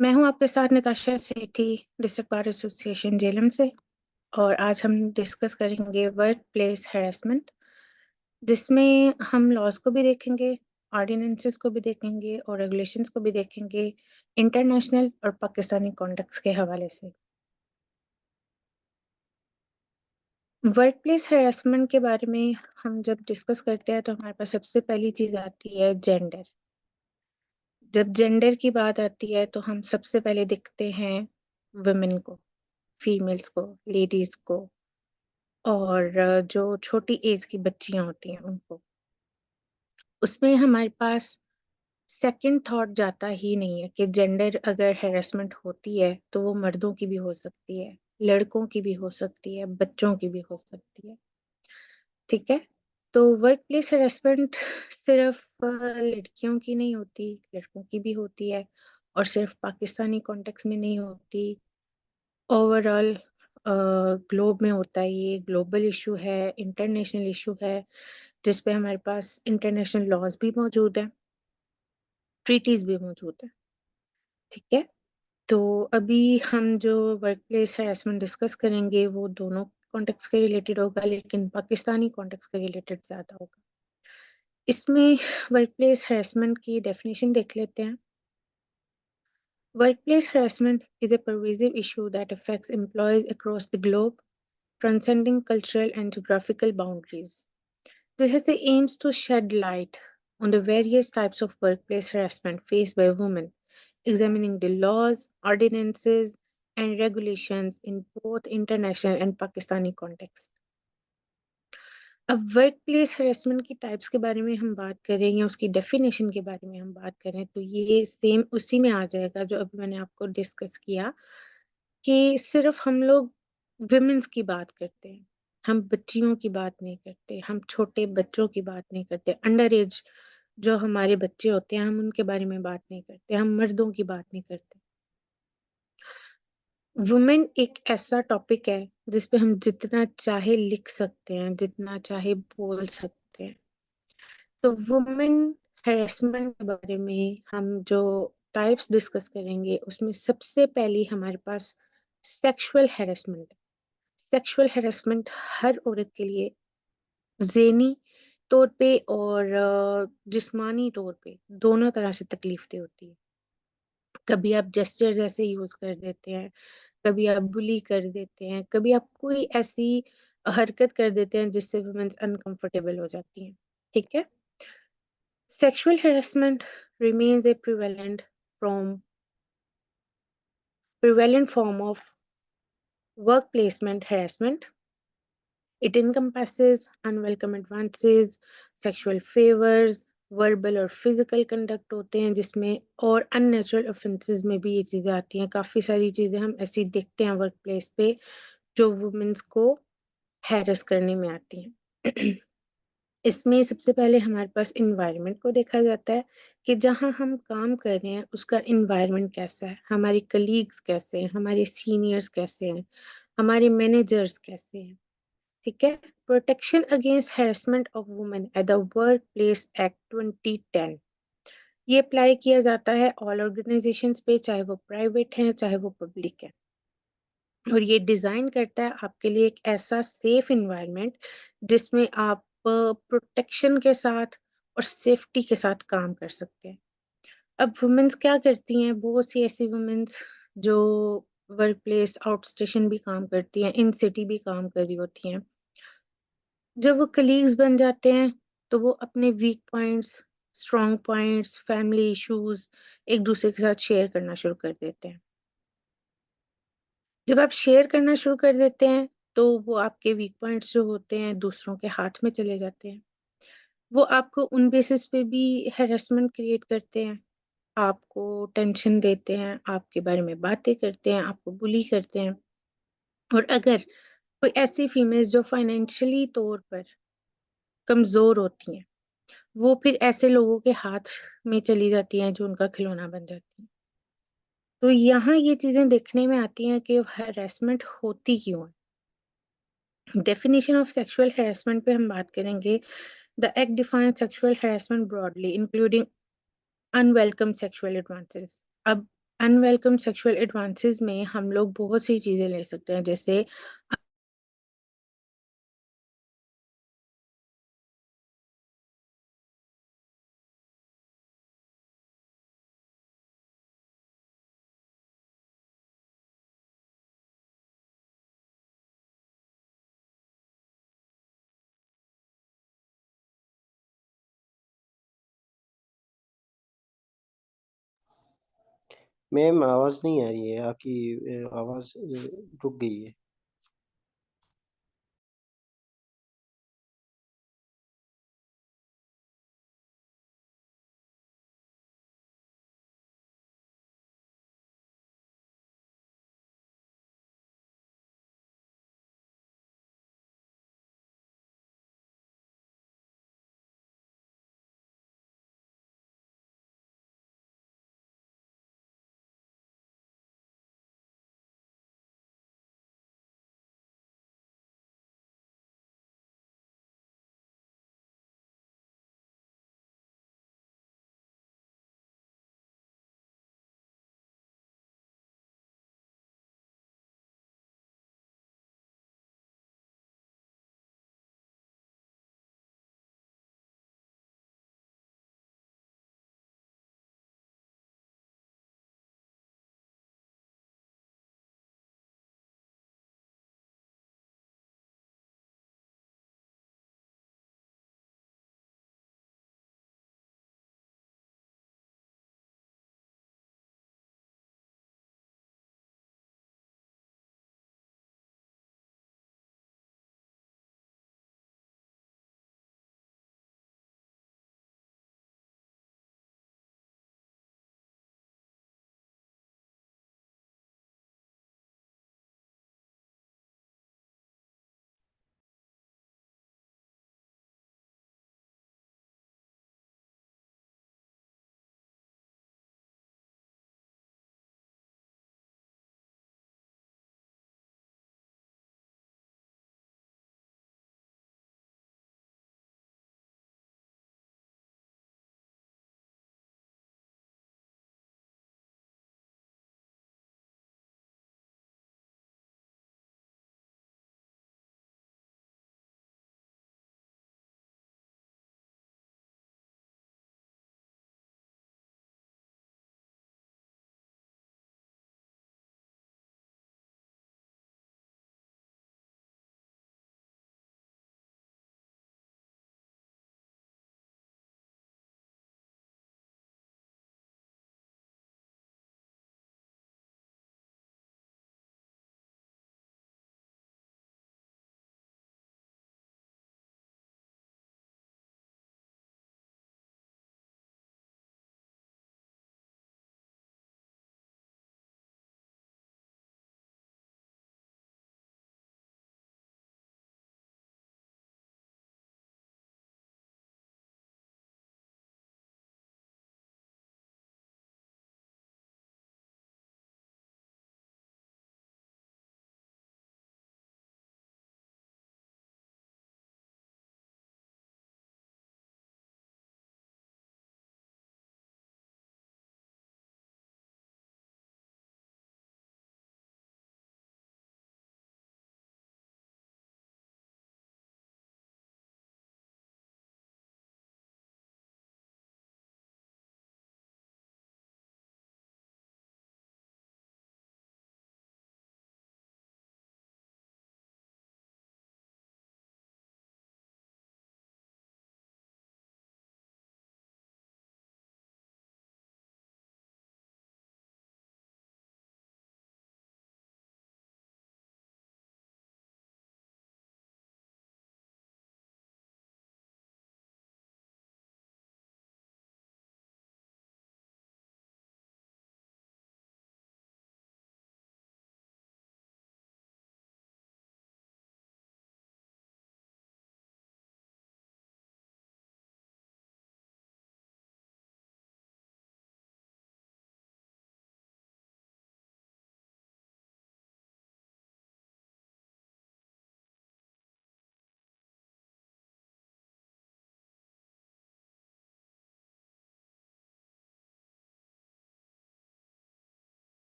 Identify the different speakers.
Speaker 1: मैं हूं आपके साथ नताशा सेठी, डिस्ट्रिक्ट बार एसोसिएशन जेलम से। और आज हम डिस्कस करेंगे वर्क प्लेस हैरेसमेंट, जिसमें हम लॉज को भी देखेंगे, ऑर्डिनेंसेस को भी देखेंगे और रेगुलेशंस को भी देखेंगे, इंटरनेशनल और पाकिस्तानी कॉन्टेक्स्ट के हवाले से। वर्क प्लेस हैरेसमेंट के बारे में हम जब डिस्कस करते हैं तो हमारे पास सबसे पहली चीज़ आती है जेंडर। जब जेंडर की बात आती है तो हम सबसे पहले देखते हैं वुमेन को, फीमेल्स को, लेडीज को, और जो छोटी एज की बच्चियां होती हैं उनको। उसमें हमारे पास सेकंड थॉट जाता ही नहीं है कि जेंडर अगर हैरेसमेंट होती है तो वो मर्दों की भी हो सकती है, लड़कों की भी हो सकती है, बच्चों की भी हो सकती है। ठीक है। तो वर्क प्लेस हैरेसमेंट सिर्फ लड़कियों की नहीं होती, लड़कों की भी होती है। और सिर्फ पाकिस्तानी कॉन्टेक्स्ट में नहीं होती, ओवरऑल ग्लोब में होता है। ये ग्लोबल इशू है, इंटरनेशनल इशू है, जिस पे हमारे पास इंटरनेशनल लॉज भी मौजूद हैं, ट्रीटीज भी मौजूद हैं। ठीक है। तो अभी हम जो वर्क प्लेस हैरेसमेंट डिस्कस करेंगे वो दोनों कॉन्टेक्स्ट के रिलेटेड होगा, लेकिन पाकिस्तानी कॉन्टेक्स्ट के रिलेटेड ज़्यादा होगा। इसमें वर्क प्लेस हैरेसमेंट की डेफिनेशन देख लेते हैं। Workplace harassment is a pervasive issue that affects employees across the globe, transcending cultural and geographical boundaries. This has the aims to shed light on the various types of workplace harassment faced by women, examining the laws, ordinances, and regulations in both international and Pakistani contexts. अब work place harassment की types के बारे में हम बात करें या उसकी डेफिनेशन के बारे में हम बात करें तो ये सेम उसी में आ जाएगा जो अभी मैंने आपको डिस्कस किया, कि सिर्फ हम लोग विमेंस की बात करते हैं, हम बच्चियों की बात नहीं करते, हम छोटे बच्चों की बात नहीं करते, अंडर एज जो हमारे बच्चे होते हैं हम उनके बारे में बात नहीं करते, हम मर्दों की बात नहीं करते। वुमेन एक ऐसा टॉपिक है जिस पे हम जितना चाहे लिख सकते हैं, जितना चाहे बोल सकते हैं। तो वुमेन हैरेसमेंट के बारे में हम जो टाइप्स डिस्कस करेंगे उसमें सबसे पहली हमारे पास सेक्सुअल हैरेसमेंट। सेक्सुअल हैरेसमेंट हर औरत के लिए ज़हनी तौर पे और जिस्मानी तौर पे दोनों तरह से तकलीफ दे होती है। कभी आप जेस्चर्स ऐसे यूज कर देते हैं, कभी आप बुली कर देते हैं, कभी आप कोई ऐसी हरकत कर देते हैं जिससे वुमेन्स अनकंफर्टेबल हो जाती हैं। ठीक है। Sexual harassment remains a prevalent form of work placement harassment. It encompasses unwelcome advances, sexual favors, verbal और physical conduct होते हैं जिसमें, और unnatural offenses में भी ये चीज़ें आती हैं। काफ़ी सारी चीज़ें हम ऐसी देखते हैं वर्क प्लेस पे जो वुमेन्स को हैरेस करने में आती हैं। इसमें सबसे पहले हमारे पास इन्वायरमेंट को देखा जाता है कि जहाँ हम काम कर रहे हैं उसका इन्वायरमेंट कैसा है, हमारे कलीग्स कैसे हैं, हमारे सीनियर्स कैसे हैं, हमारे मैनेजर्स कैसे हैं। ठीक है। Protection against harassment of women at the work place act 2010, ये अप्लाई किया जाता है ऑल ऑर्गेनाइजेशंस पे, चाहे वो प्राइवेट हैं चाहे वो पब्लिक है। और ये डिज़ाइन करता है आपके लिए एक ऐसा सेफ इन्वायरमेंट जिसमें आप प्रोटेक्शन के साथ और सेफ्टी के साथ काम कर सकते हैं। अब वुमेन्स क्या करती हैं, बहुत सी ऐसी वुमेन्स जो वर्क प्लेस आउट स्टेशन भी काम करती हैं, इन सिटी भी काम कर रही होती हैं, जब वो कलीग्स बन जाते हैं तो वो अपने weak points, strong points, family issues एक दूसरे के साथ शेयर करना शुरू कर देते हैं। जब आप शेयर करना शुरू कर देते हैं तो वो आपके वीक पॉइंट्स जो होते हैं दूसरों के हाथ में चले जाते हैं। वो आपको उन बेसिस पे भी हैरेसमेंट क्रिएट करते हैं, आपको टेंशन देते हैं, आपके बारे में बातें करते हैं, आपको बुली करते हैं। और अगर कोई ऐसी फीमेल्स जो फाइनेंशियली तौर पर कमजोर होती हैं, वो फिर ऐसे लोगों के हाथ में चली जाती हैं जो उनका खिलौना बन जाती हैं। तो यहाँ ये चीजें देखने में आती हैं कि हैरेसमेंट होती क्यों है। डेफिनेशन ऑफ सेक्सुअल हैरेसमेंट पे हम बात करेंगे। The act defines sexual harassment broadly including unwelcome sexual advances. अब अनवेलकम सेक्सुअल एडवांसेस में हम लोग बहुत सी चीज़ें ले सकते हैं, जैसे
Speaker 2: मैम आवाज़ नहीं आ रही है आपकी। आवाज़ रुक गई है।